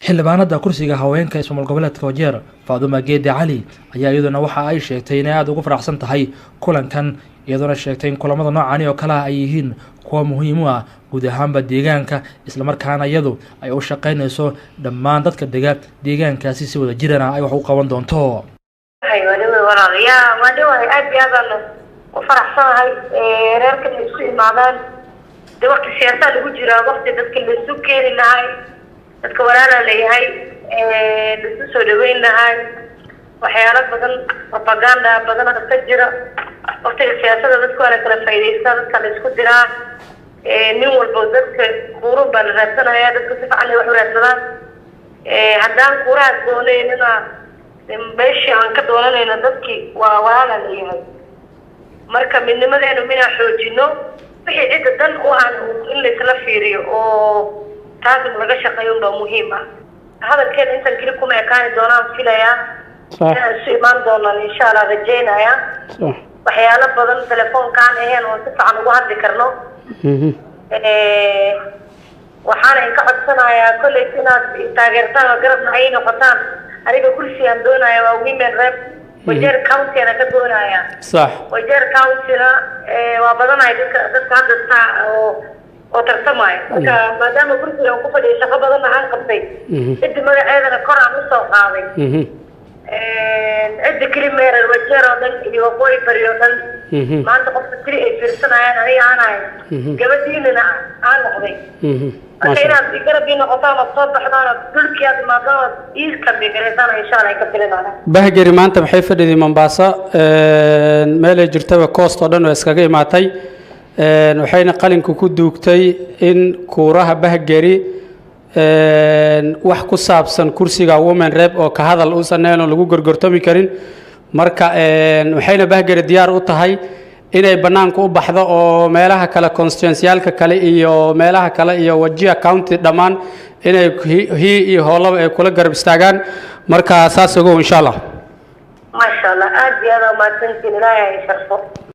xildhibaanada kursiga haweenka ismaamul goboleedka Wajeer Faadumo Geedi Cali ayaa iyaduna waxa ay sheegtay in aad ugu faraxsan tahay kulankan iyaduna sheegtay in kulamada noocan oo kala ay yihiin kuwa muhiim u ah guud ahaanba deegaanka isla markaana iyadu ay u shaqeynayso dhammaan dadka deegaankaasi si wada jirana ay wax u qaban doonto. وفرحصناهاي reerka isku imaadaan de waqti siyaasad lagu jira waqti dadka la isku keenay lahay dadka walaala leeyahay dadku soo dhaweyn lahay waxyaalo badan propaganda badan ka jira waqti siyaasada dadku ay kala faa'iideystaan dadka la isku diraa nin walba dadka quruun baa la raadsanaya dadku si fiican wax u raadsadaan haddaan quraad gooneynana meeshii aan ka dooranayna dadkii waa walaala leeyahay marka midnimadeenu mina xoojino wixii cid dan u aan in la isla fiiriyo oo taas laga shaqeeyo waa muhiim ah hadalkeena inta kali kuma ekaan doonaan filaya si iman doonaan insha Allah rajeynaya waxyaalo badan telefoonkaan aheen oo si fiican ugu hadli karno waxaan ka codsanayaa kulay inaad taageertaan garabna ay noqotaan aniga kursi aan doonayo waa women rep Wajeer County أنا كدونا يا صح Wajeer County لا وبدنا هيك هذا الساعة أو ترتمي ما دام كل يوم كفر يشقى بدنا عن قبضي إدي ما هذا القرآن مستوى هذا إدي كلمة الوجير هذا اللي هو قوي بريودن ما أنت قصد كلي فرسنا يعني أنا جبتيني أنا قضي أخيرا ذكر بينا قطعنا الصبح حضانا كل كياد ما ضاعت إيش كان بيجريتنا إن شاء الله يكفلنا بهجري ما أنت بحيف دي منباسة مال جرتوا كوست ودن وإسكاجي معتي وحين قالن كودوكتي إن كورها بهجري وحكو سابسن كرسي وومن راب أو كهذا الأوسنين اللي جو جرتمي كرين مركا وحين بهجري ديار أوتهاي inay banaanka u baxdo oo meelaha kala constituencyalka kale iyo meelaha kale iyo Wajiya County dhamaan inay iyo howlaba ay kula garab istaagaan marka saas ugu insha Allah ma sha Allah aad iyo aad ma tantiin ilaahay sharfo